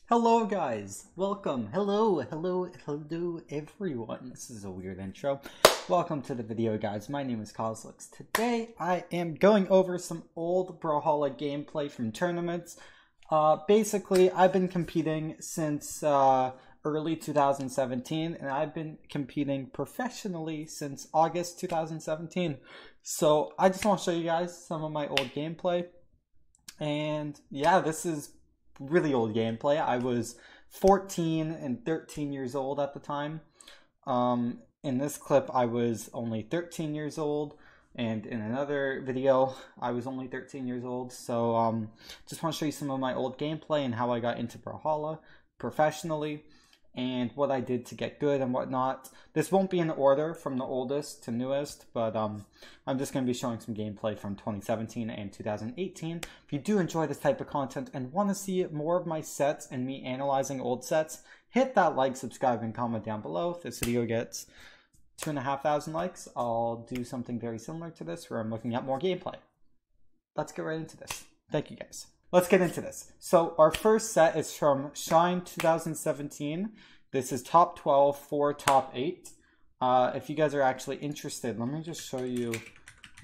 Hello guys, welcome, hello everyone. This is a weird intro. Welcome to the video guys, my name is Cosolix. Today I am going over some old Brawlhalla gameplay from tournaments. Basically I've been competing since early 2017 and I've been competing professionally since August 2017. So I just want to show you guys some of my old gameplay. And yeah, this is really old gameplay. I was 14 and 13 years old at the time. In this clip I was only 13 years old, and in another video I was only 13 years old. So just want to show you some of my old gameplay and how I got into Brawlhalla professionally and what I did to get good and whatnot. This won't be in order from the oldest to newest, but I'm just going to be showing some gameplay from 2017 and 2018. If you do enjoy this type of content and want to see more of my sets and me analyzing old sets, hit that like, subscribe, and comment down below. If this video gets 2,500 likes, I'll do something very similar to this where I'm looking at more gameplay. Let's get right into this. Thank you guys. Let's get into this. So our first set is from Shine 2017. This is top 12 for top 8. If you guys are actually interested, let me just show you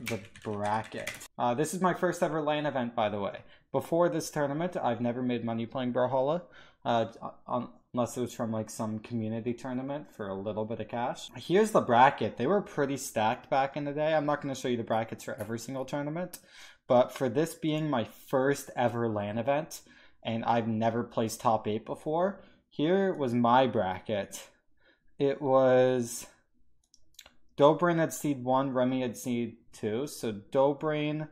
the bracket. This is my first ever LAN event, by the way. Before this tournament, I've never made money playing Brawlhalla, unless it was from like some community tournament for a little bit of cash. Here's the bracket. They were pretty stacked back in the day. I'm not going to show you the brackets for every single tournament, but for this being my first ever LAN event, and I've never placed top 8 before, here was my bracket. It was Dobrain at seed 1, Remy at seed 2. So Dobrain,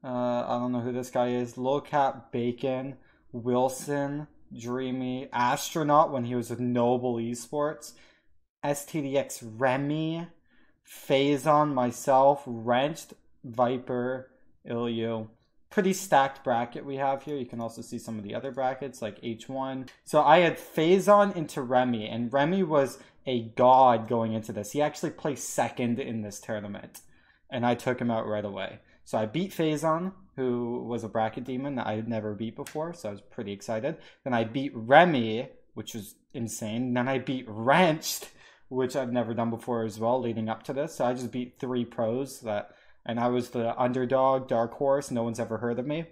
I don't know who this guy is, Lowcat, Bacon, Wilson, Dreamy, Astronaut when he was with Noble Esports, STDX, Remy, Phazon, myself, Wrenched, Viper, Ilyu. Pretty stacked bracket we have here. You can also see some of the other brackets like H1. So I had Phazon into Remy, and Remy was a god going into this. He actually placed second in this tournament, and I took him out right away. So I beat Phazon, who was a bracket demon that I had never beat before, so I was pretty excited. Then I beat Remy, which was insane. Then I beat Wrenched, which I've never done before as well, leading up to this. So I just beat 3 pros and I was the underdog, dark horse. No one's ever heard of me.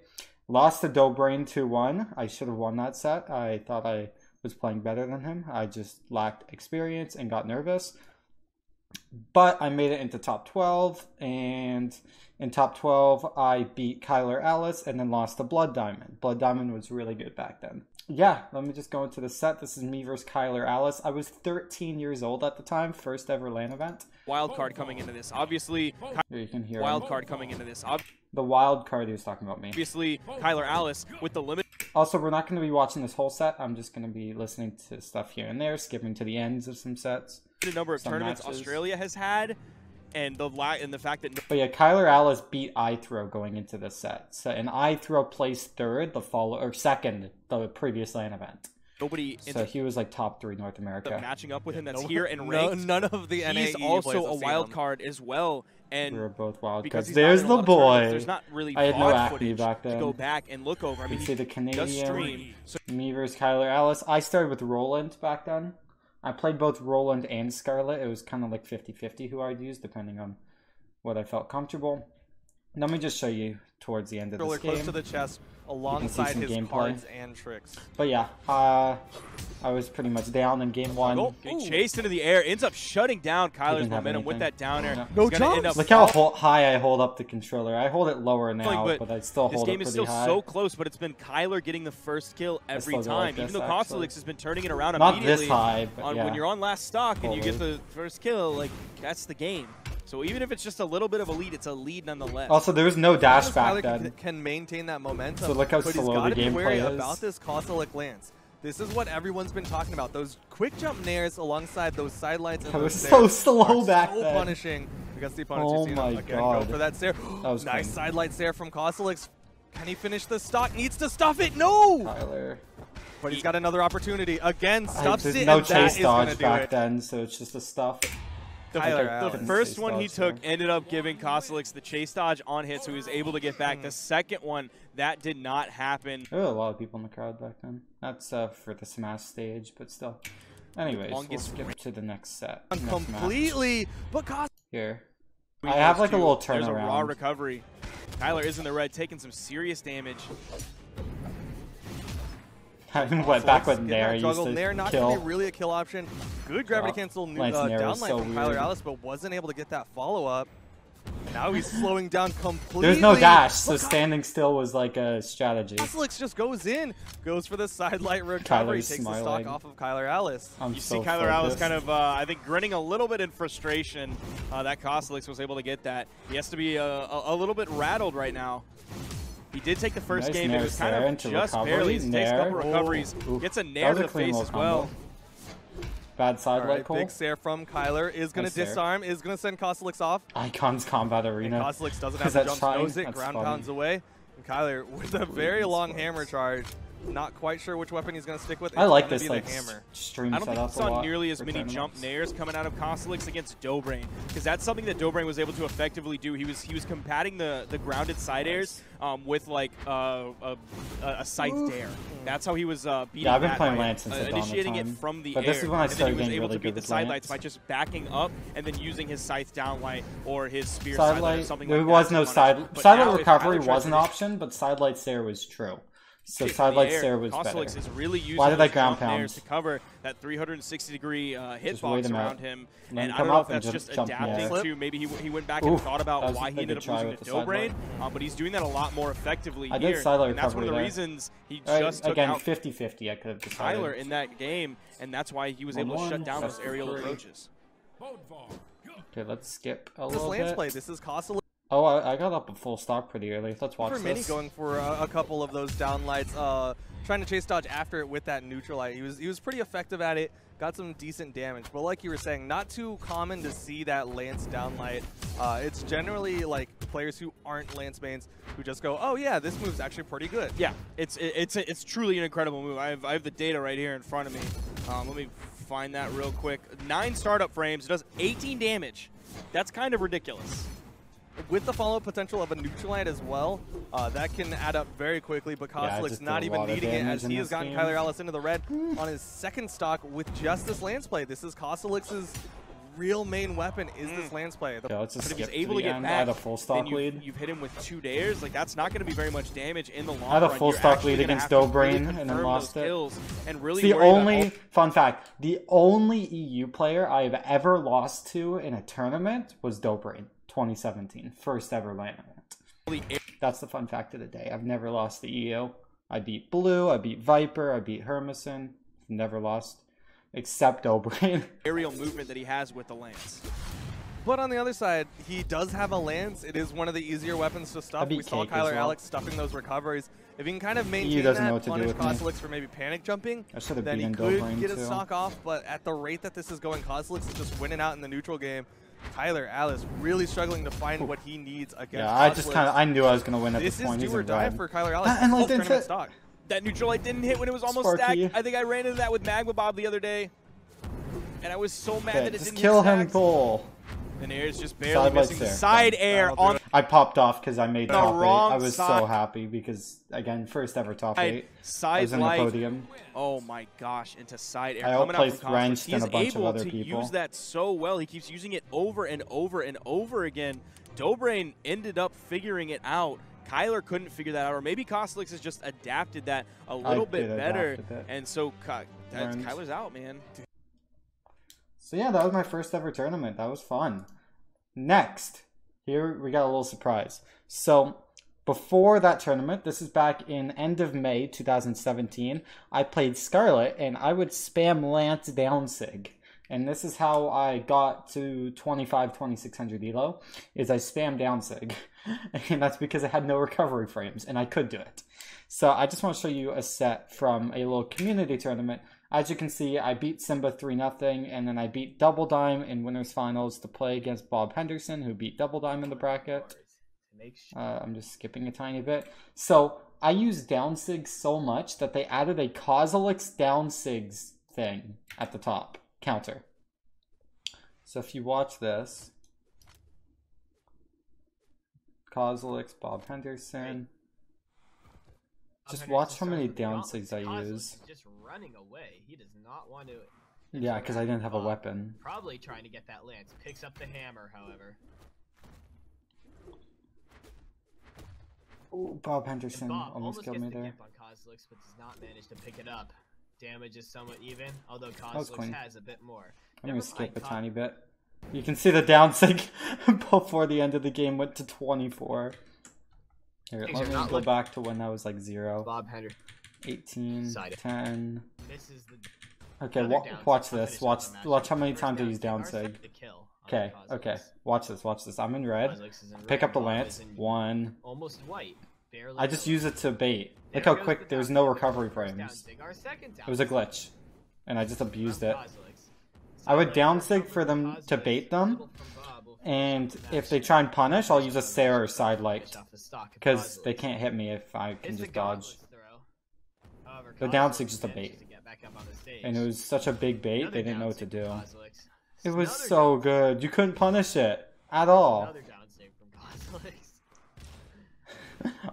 Lost to Dobrain 2-1. I should have won that set. I thought I was playing better than him. I just lacked experience and got nervous. But I made it into top 12. And in top 12, I beat Kyler Alice and then lost to Blood Diamond. Blood Diamond was really good back then. Yeah, let me just go into the set. This is me versus Kyler Alice. I was 13 years old at the time, first ever LAN event. Wild card coming into this, obviously. Here you can hear wild him. card coming into this. The wild card, he was talking about me. Obviously, Kyler Alice with the limit. Also, we're not going to be watching this whole set. I'm just going to be listening to stuff here and there, skipping to the ends of some sets. The number of tournaments matches Australia has had, and the fact that. But yeah, Kyler Alice beat iThrow going into this set. So, and iThrow placed third, second, the previous LAN event. Nobody. So he was like top 3 North America. Matching up with him that's here and ranked. None of the NAE He's also a wild card as well. And we were both wild cards. There's the boy. There's not really I had no acne back then. To go back and look over. I mean, you see the Canadian. Stream, so me versus Kyler Alice. I started with Roland back then. I played both Roland and Scarlet. It was kind of like 50-50 who I'd use, depending on what I felt comfortable. Let me just show you towards the end of this game. Close to the chest, alongside his gameplay. Cards and tricks. But yeah, I was pretty much down in game 1. Getting chased into the air, ends up shutting down Kyler's momentum with that down air. No jumps. Look how high I hold up the controller. I hold it lower now, but I still hold it pretty high. This game is still so close, but it's been Kyler getting the first kill every time. Even though Cosolix has been turning it around immediately. Not this high, but yeah. When you're on last stock and you get the first kill, like that's the game. So even if it's just a little bit of a lead, it's a lead nonetheless. Also, there was no dash back then. Can maintain that momentum. So look how slow the gameplay is. About this Cosolix lance. This is what everyone's been talking about. Those quick jump nairs alongside those sidelights. That was so slow back then. So punishing. We got the opponents. Oh my god. Go for that stare. That was nice sidelight stare from Cosolix. Can he finish the stock? Needs to stuff it. No. Tyler. But he's got another opportunity. Again, stuffs it. There's no chase dodge back then, so it's just a stuff. The first one he took ended up giving Cosolix the chase dodge on hit, so he was able to get back. The second one, that did not happen. There were a lot of people in the crowd back then. That's for the Smash stage, but still. Anyways, we'll skip to the next set. Completely, but here. I have like a little turnaround. There's a raw recovery. Kyler is in the red, taking some serious damage. Went back with Nair. Nair not going to be really a kill option. Good gravity cancel downline from Kyler, but wasn't able to get that follow up. And now he's slowing down completely. There's no dash, so standing still was like a strategy. Cosolix just goes in, goes for the side light recovery, takes the stock off of Kyler Alice. You see Kyler Alice kind of, I think, grinning a little bit in frustration that Cosolix was able to get that. He has to be a little bit rattled right now. He did take the first game. It was kind of just barely. He takes a couple recoveries. Gets a nair to the face as well. Bad side light pull. Big Sair from Kyler is going to disarm, is going to send Cosolix off. Icon's Combat Arena. And Cosolix doesn't have the jumps, knows it, ground pounds away. And Kyler with a very long hammer charge. Not quite sure which weapon he's going to stick with. I like this like stream setup. I don't think we saw nearly as many jump nairs coming out of Cosolix against Dobrain, because that's something that Dobrain was able to effectively do. He was combating the grounded side airs with like a scythe dare. That's how he was beating. Yeah, I've been playing Lance since initiating it from the air. This is when I started getting he was able really to beat good the side lights by just backing up and then using his scythe downlight or his spear side light or something. There was no side light recovery was an option, but side light Sair was true. So side light Sair was better. Is really using Why did I ground pound to cover that 360-degree hitbox around him? And I don't know if that's just adapting to maybe he went back and thought about why he ended up losing to Dobrain, but he's doing that a lot more effectively here. And that's one of the reasons he just took out 50-50. I could have decided Kyler in that game, and that's why he was able to shut down those aerial approaches. Okay, let's skip a little bit. Play. This is Cosolix. Oh, I got up a full stock pretty early. Let's watch this. Mini going for a couple of those downlights, trying to chase dodge after it with that neutral light. He was pretty effective at it, got some decent damage. But like you were saying, not too common to see that Lance downlight. It's generally like players who aren't Lance mains who just go, oh yeah, this move's actually pretty good. Yeah, it's truly an incredible move. I have the data right here in front of me. Let me find that real quick. 9 startup frames, does 18 damage. That's kind of ridiculous. With the follow-up potential of a neutral light as well, that can add up very quickly, but Cosolix not even needing it as he has gotten Kyler Alice into the red on his second stock with just this lance play. This is Cosolix's real main weapon is this lance play. Yeah, let's just but if skip he's able to get back, at a full stock lead. You've hit him with 2 dares. Like, that's not going to be very much damage in the long run. I had a full stock lead against Dobrain and then lost it. And really the only, fun fact, the only EU player I've ever lost to in a tournament was Dobrain. 2017, first ever LAN event. That's the fun fact of the day. I've never lost the EU. I beat Blue, I beat Viper, I beat Hermison. Never lost, except Dobrain. Aerial movement that he has with the lance. But on the other side, he does have a lance. It is one of the easier weapons to stuff. We saw Kyler Alex stuffing those recoveries. If he can kind of maintain that, punish Cosolix for maybe panic jumping, then he could get his stock off. But at the rate that this is going, Cosolix is just winning out in the neutral game. Kyler Alice really struggling to find what he needs against Yeah, I knew I was going to win at this point. This is do or die for Kyler Alice. And like tournament stock. That neutral light didn't hit when it was almost stacked. I think I ran into that with Magma Bob the other day. And I was so mad that it didn't hit. Just kill him, Bull. And air's just barely missing the side air on. I popped off because I made top 8. I was so happy because, again, first ever top 8. I was in the podium. Oh my gosh, into side air. I outplaced Wrenched and a bunch of other people. He is able to use that so well. He keeps using it over and over and over again. Dobrain ended up figuring it out. Kyler couldn't figure that out, or maybe Cosolix has just adapted that a little bit better. And so Kyler's out, man. So yeah, that was my first ever tournament. That was fun. Next, here we got a little surprise. So before that tournament, this is back in end of May 2017, I played Scarlet and I would spam Lance down sig. And this is how I got to 2600 elo, is I spam down sig. And that's because I had no recovery frames and I could do it. So I just want to show you a set from a little community tournament. As you can see, I beat Simba 3-0, and then I beat Double Dime in Winners Finals to play against Bob Henderson, who beat Double Dime in the bracket. I'm just skipping a tiny bit. So I used down sig so much that they added a Cosolix down sigs thing at the top, counter. So if you watch this, Cosolix, Bob Henderson. Just watch how many down sigs I use. Just running away. He does not want to. Yeah, because I didn't have a weapon. Probably trying to get that lance. Picks up the hammer, however. Oh, Bob Henderson almost killed me there. On Cosolix, but does not manage to pick it up. Damage is somewhat even, although Cosolix has a bit more. I'm going to skip a tiny bit. You can see the down sig before the end of the game went to 24. Here, let me go back to when I was like 0. Bob Henderson. 18, 10. This is the okay, watch this. Watch how many times I use down sig. Okay, okay. Watch this. I'm in red. Pick up the lance. 1. Almost white. I just use it to bait. Look how quick there's no recovery frames. It was a glitch. And I just abused it. I would down sig for them to bait them. And if they try and punish, I'll use a Sarah or side light. Because they can't hit me if I can just dodge. The down sig's just a bait. And it was such a big bait, they didn't know what to do. It was so good. You couldn't punish it at all.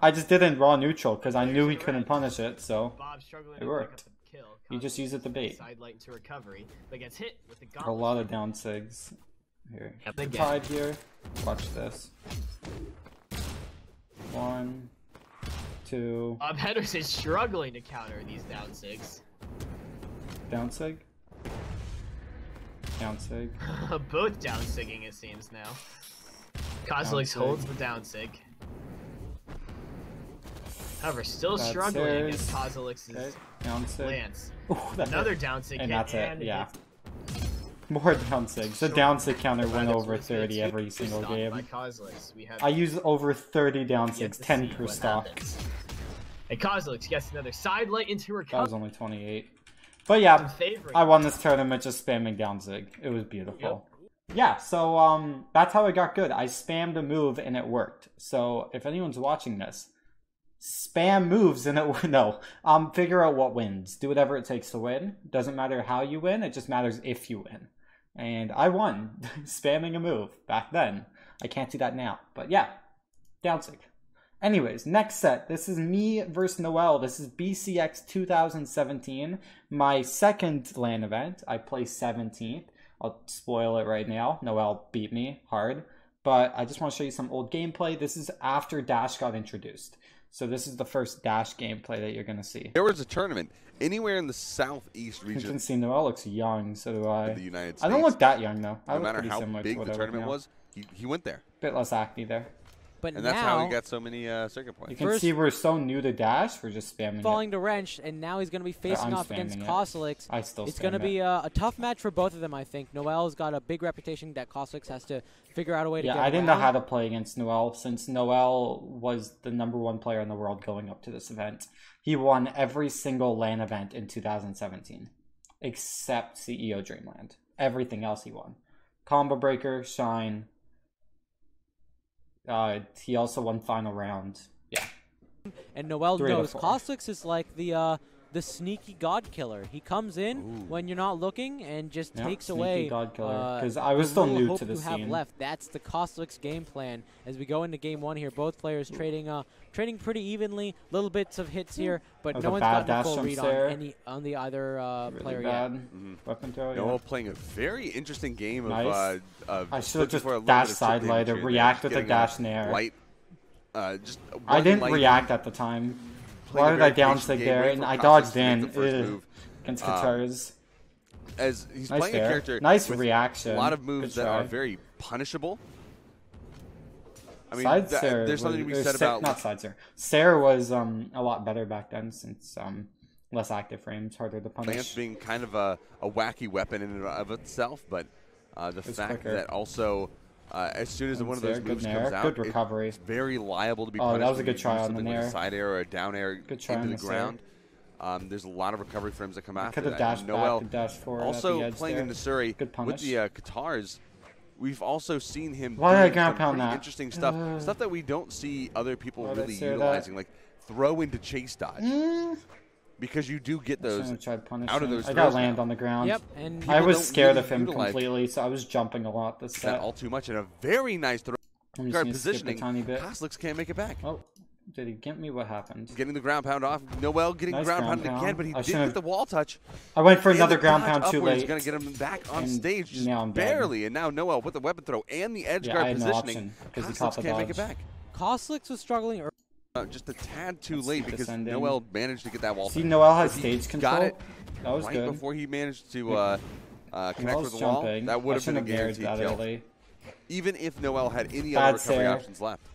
I just did it in raw neutral because I knew he couldn't punish it, so it worked. You just use it to bait. A lot of down sigs. Here, Flipside here. Watch this. 1, 2. Bob Henderson's struggling to counter these down sigs. Down sig? Down sig. Both down sigging, it seems now. Cosolix holds the down sig. However, still struggling against Cosolix's lance. Ooh, another down sig and that's it, yeah. More down sigs. The down sig counter went over 30 every single game. I use over 30 down sigs, 10 per stock. And Cosolix gets another side light into her. That was only 28. But yeah, I won this tournament just spamming down sig. It was beautiful. Yep. Yeah, so that's how I got good. I spammed a move and it worked. So if anyone's watching this, spam moves and figure out what wins. Do whatever it takes to win. Doesn't matter how you win, it just matters if you win. And I won spamming a move back then. I can't do that now. But yeah, down sig. Anyways, next set. This is me versus Noel. This is BCX 2017, my second LAN event. I placed 17th. I'll spoil it right now. Noel beat me hard. But I just want to show you some old gameplay. This is after Dash got introduced. So this is the first Dash gameplay that you're going to see. There was a tournament anywhere in the southeast region. You can see Noel looks young, so do I. In the United States. I don't look that young, though. I no matter how big the tournament was, he went there. Bit less acne there. But that's how he got so many circuit points. You can see we're so new to Dash, we're just spamming falling to Wrench, and now he's going to be facing off against Cosolix. It's going to be a tough match for both of them, I think. Noel's got a big reputation that Cosolix has to figure out a way to get I didn't know how to play against Noel, since Noel was the #1 player in the world going up to this event. He won every single LAN event in 2017, except CEO Dreamland. Everything else he won. Combo Breaker, Shine. He also won final round. Yeah. And Noel knows Cosolix is like the sneaky god killer. He comes in when you're not looking and just takes away god killer. Because I was still new to the scene. Have left. That's the Cosolix game plan. As we go into game 1 here, both players trading pretty evenly. Little bits of hits here, but no one's got a full read on the other player yet. Weapon throw. Noel playing a very interesting game of I should have just dash side light or react with a dash nair. I didn't react at the time. Why did I down sig there? And I dodged in against Katars. As he's playing a character with reaction. A lot of moves that are very punishable. I mean, there's something to be said about not side Sarah. Sarah was a lot better back then since less active frames, harder to punish. Lance being kind of a wacky weapon in and of itself, but the fact that also as soon as one of those moves comes out, it's very liable to be punished. That was a good try on the nair. Like a side air or a down air into the ground. There's a lot of recovery frames that come after that. Noel also playing in Missouri with the Katars. We've also seen him doing some pretty interesting stuff. Stuff that we don't see other people really utilizing, like throw into chase dodge. because you do get those out of those. I got land on the ground. Yep, and I was scared of him completely, so I was jumping a lot this set. All too much, and a very nice throw guard positioning. Cosolix can't make it back. Oh, did he get me? What happened? Getting the ground pound off. Noel getting ground pounded again, but he did get the wall touch. I went for another ground pound too late. He's going to get him back on stage just barely, and now Noel with the weapon throw and the edge guard positioning. Cosolix can't make it back. Cosolix was struggling just a tad too late because Noel managed to get that wall. See, Noel has stage control. Got it that was right good. Before he managed to connect with the wall. That would have been a guaranteed kill. Even if Noel had any other recovery options left.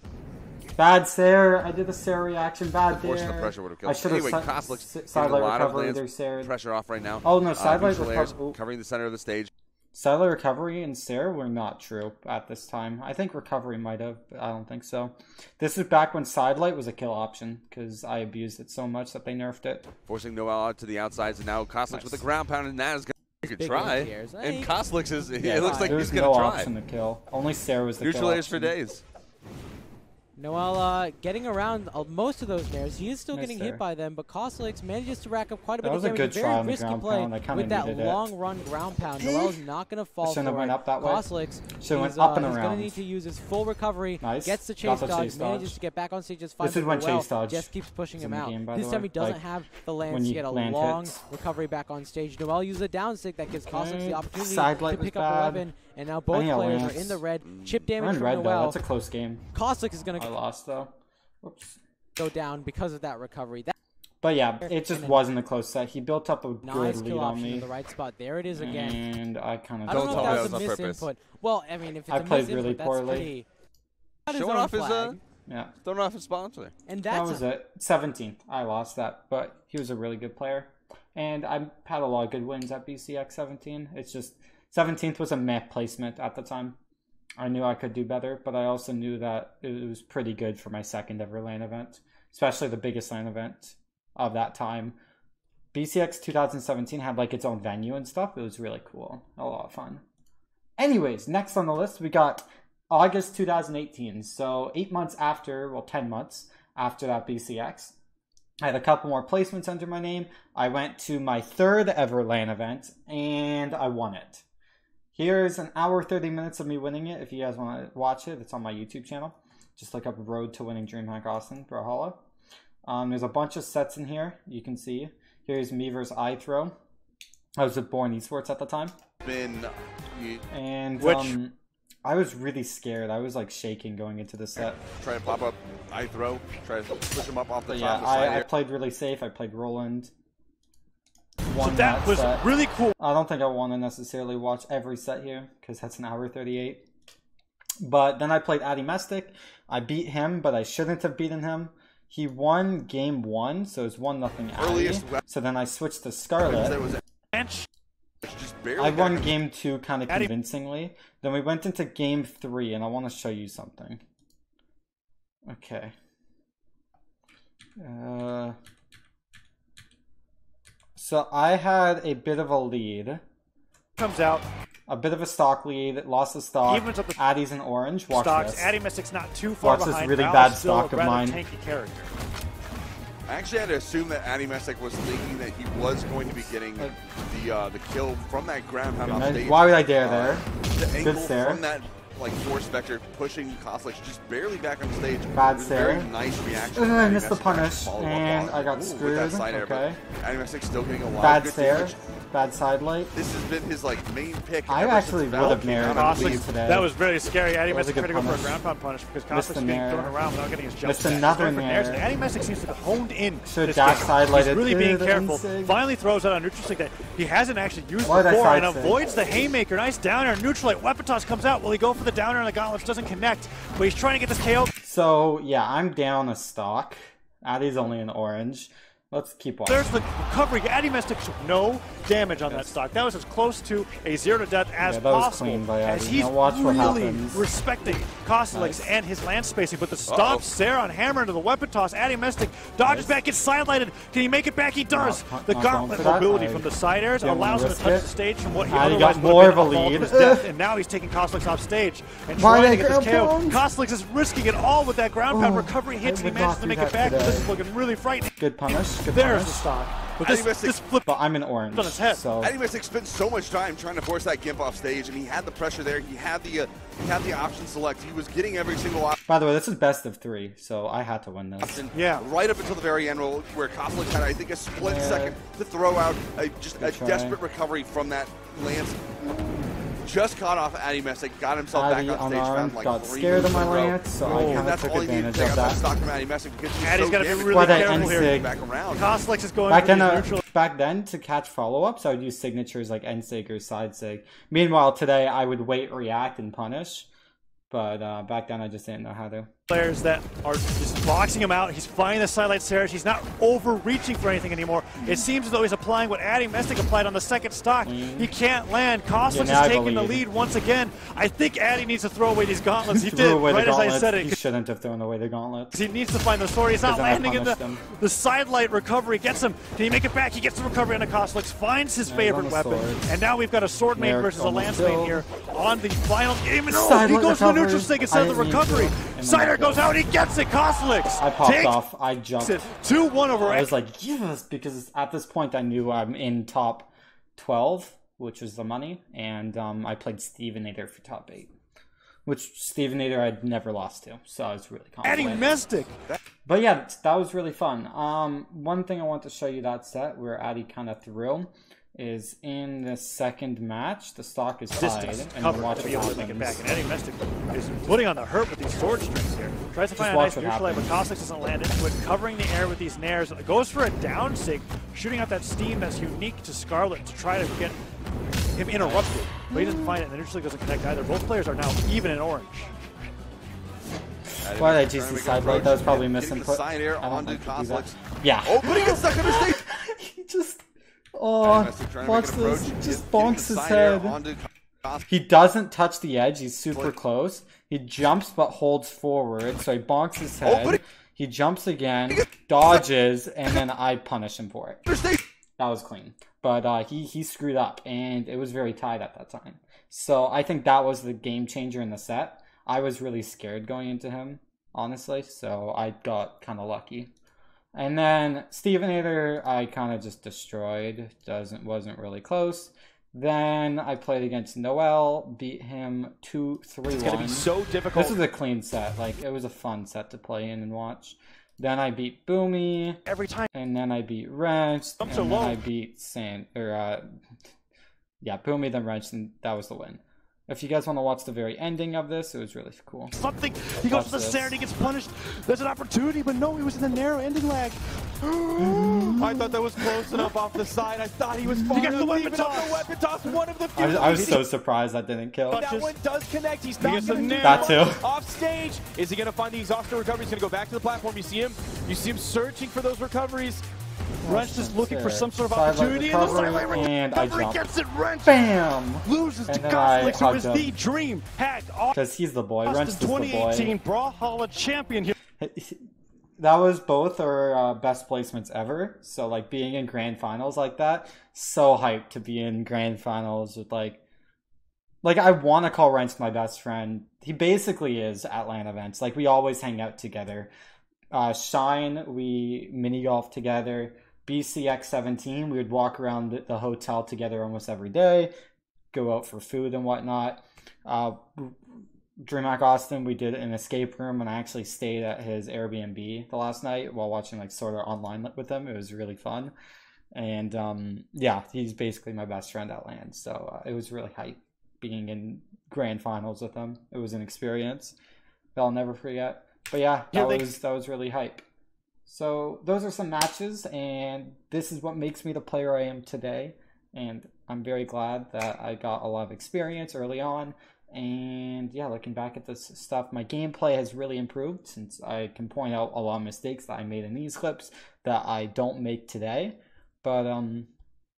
Bad Sair. I did a Sair reaction. Bad there. The pressure would have killed. I should have sidelight recovery their Sair. Pressure off right now. Oh no, sidelight recovery. Covering the center of the stage. Sidelight recovery and Sair were not true at this time. I think recovery might have, but I don't think so. This is back when sidelight was a kill option because I abused it so much that they nerfed it. Forcing Noel out to the outsides, and now Cosolix with the ground pound, and that is going to take a try. And Cosolix is, it looks like he's going to try. Option to kill. Only Sair was the kill Neutral airs for days. Noel getting around most of those nairs. He is still getting hit by them, but Cosolix manages to rack up quite a bit of damage. That was a good try on the ground pound. With that long run ground pound. Noel's not going to fall for it. Cosolix he's going to need to use his full recovery. Gets the chase dodge, manages to get back on stage just fine. This is when chase dodge just keeps pushing him out. This time he doesn't have the lance to get a long recovery back on stage. Noel uses a down stick that gives Cosolix the opportunity to pick up a weapon. And now both players are in the red. Chip damage from Noel. That's a close game. Cosolix is going to lost though. Whoops. Go down because of that recovery. But yeah, it just wasn't a close set. He built up a good lead on me. In the right spot. There it is again. And I kind of don't know if that was a misinput. Well, I mean, if it's a played really poorly. Showing off his throwing off his sponsor. And that was it. 17th. I lost that, but he was a really good player. And I had a lot of good wins at BCX 17. It's just 17th was a meh placement at the time. I knew I could do better, but I also knew that it was pretty good for my second ever LAN event, especially the biggest LAN event of that time. BCX 2017 had like its own venue and stuff. It was really cool. A lot of fun. Anyways, next on the list, we got August 2018. So 8 months after, well, 10 months after that BCX. I had a couple more placements under my name. I went to my third ever LAN event, and I won it. Here's an hour, 30 minutes of me winning it. If you guys want to watch it, it's on my YouTube channel. Just look up Road to Winning DreamHack Austin, Brawlhalla. There's a bunch of sets in here, you can see. Here's me versus iThrow. I was with Born Esports at the time. I was really scared. I was like shaking going into the set. Try to pop up iThrow. Try to push him up off the top. Yeah, of the side I played really safe. I played Roland. So that was really cool. I don't think I want to necessarily watch every set here because that's an hour 38. But then I played Adimestic. I beat him, but I shouldn't have beaten him. He won game 1, so it's 1-0 Addy. So then I switched to Scarlet. I won game 2 kind of convincingly. Then we went into game 3, and I want to show you something. Okay. So I had a bit of a lead. Comes out. A bit of a stock lead. Lost the stock. Evens up the Addy's in orange. Watch stocks. this. Adimestic's not too far behind. Watch this really bad stock of mine. Tanky character. I actually had to assume that Adimestic was thinking that he was going to be getting the kill from that ground pound off stage. Why would I dare there? The angle from that like force vector pushing Cosolix just barely back on stage. Bad Sair. Very nice reaction. I missed the punish and I got screwed. Okay. Adimestic still getting a lot bad of good Sair. damage. Bad sidelight. This has been his like main pick. I actually would have married Cosolix today. That was very scary. Adimestic tried to go for a ground pound punish because Cosolix being thrown around without getting his jump. Missed another nair. Adimestic seems to have honed in. Should dash sidelighted. He's really being careful. Finally throws out a neutral stick that he hasn't actually used before and avoids the haymaker. Nice downer. Neutral light. Weapon toss comes out. Will he go for the downer and the gauntlets doesn't connect? But he's trying to get this KO. So yeah, I'm down a stock. Addy's only an orange. Let's keep watching. There's the recovery. Adimestic took no damage on that stock. That was as close to a 0 to death as possible. As he's really respecting Cosolix and his land spacing. But the stop Sair on hammer into the weapon toss. Adimestic dodges back, gets sidelighted. Can he make it back? He does. The gauntlet mobility from the side airs allows him to touch the stage from what he otherwise got more of a lead. And now he's taking Cosolix off stage and trying to get this KO. Cosolix is risking it all with that ground pound recovery hits. He manages to make it back. This is looking really frightening. Good punish. There's the stock. But this flip. But I'm in orange. On his head. So Mystic spent so much time trying to force that Gimp off stage, and he had the pressure there. He had the option select. He was getting every single option. By the way, this is best of 3, so I had to win this. Yeah. Right up until the very end, where Cosolix had, I think, a split second to throw out a desperate recovery from that Lance. Just caught off Mystic, got himself back on stage, found like got 3 scared of my Lance, so I kind of took advantage of that. Stock from Mystic because he's got to be really careful here. Back around. Cosolix is going back then, to catch follow-ups, I would use signatures like N-Sig or Side-Sig. Meanwhile, today, I would wait, react, and punish. But back then, I just didn't know how to. Players that are just boxing him out. He's finding the sidelight Surge. He's not overreaching for anything anymore. It seems as though he's applying what Mystic applied on the second stock. He can't land. Cosolix is taking the lead once again. I think Addy needs to throw away these gauntlets. He did, right as I said it. He shouldn't have thrown away the gauntlets. He needs to find the sword. He's not landing in the sidelight recovery. Gets him. Can he make it back? He gets the recovery on the Cosolix. Finds his favorite weapon. And now we've got a sword main versus a lance main here on the final game. No, he goes for the neutral stick instead of the recovery. Cider goes out. He gets it. Cosolix. I popped off. I jumped. 2-1 over. I was like, yes, because at this point I knew I'm in top 12, which was the money, and I played Stevenator for top 8, which Stevenator I'd never lost to, so I was really confident. Mystic. But yeah, that was really fun. One thing I want to show you that set where Addy kind of threw is in the second match, the stock is tied, and watch what happens. Make it back. And Mystic is putting on the hurt with these sword strings here. Tries to find a nice neutral light, but Cosolix doesn't land into it, covering the air with these nairs. Goes for a down sig, shooting out that steam that's unique to Scarlet to try to get him interrupted. But he doesn't find it, and the neutral sig doesn't connect either. Both players are now even in orange. Why did I GC side light? That was probably misinput. Side air onto Cosolix. Yeah. Oh, but he gets stuck on the stage. He just... Oh, watch this. He just bonks his head. He doesn't touch the edge. He's super close. He jumps but holds forward, so he bonks his head. He jumps again, dodges, and then I punish him for it. That was clean. But he screwed up, and it was very tight at that time. So I think that was the game changer in the set. I was really scared going into him, honestly, so I got kind of lucky. And then Stevenator, I kind of just destroyed. Wasn't really close. Then I played against Noel, beat him 2-3-1. It's gonna be so difficult. This is a clean set. Like, it was a fun set to play in and watch. Then I beat Boomy every time, and then I beat Wrench, and then I beat Boomy, then Wrench, and that was the win. If you guys want to watch the very ending of this, it was really cool. He goes for the Saturday, gets punished. There's an opportunity, but no, he was in the narrow ending lag. I thought that was close enough off the side. I thought he was far enough. The weapon toss. One of the few. I was so surprised that didn't kill. But that one does connect. He's not going to that too. Off stage. Is he going to find the exhausted recovery? He's going to go back to the platform. You see him searching for those recoveries. Wrench is looking for some sort of opportunity, and I jump. Gets it. Wrench, bam, loses to Cosolix, who is the dream hack. Because he's the boy. Wrench is the boy. 2018 Brawlhalla champion here. That was both our best placements ever. So like being in grand finals like that, so hyped to be in grand finals with like I want to call Wrench my best friend. He basically is at LAN events. Like we always hang out together. Shine, we mini golf together. BCX17, we would walk around the hotel together almost every day, go out for food and whatnot. DreamHack Austin, we did an escape room, and I actually stayed at his Airbnb the last night while watching like sort of online with him. It was really fun. And yeah, he's basically my best friend at LAN. So it was really hype being in grand finals with him. It was an experience that I'll never forget. But yeah, that was really hype. So those are some matches, and this is what makes me the player I am today. And I'm very glad that I got a lot of experience early on. And yeah, looking back at this stuff, my gameplay has really improved since I can point out a lot of mistakes that I made in these clips that I don't make today. But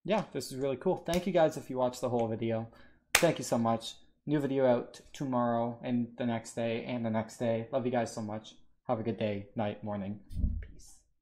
yeah, this is really cool. Thank you guys if you watched the whole video. Thank you so much. New video out tomorrow and the next day and the next day. Love you guys so much. Have a good day, night, morning.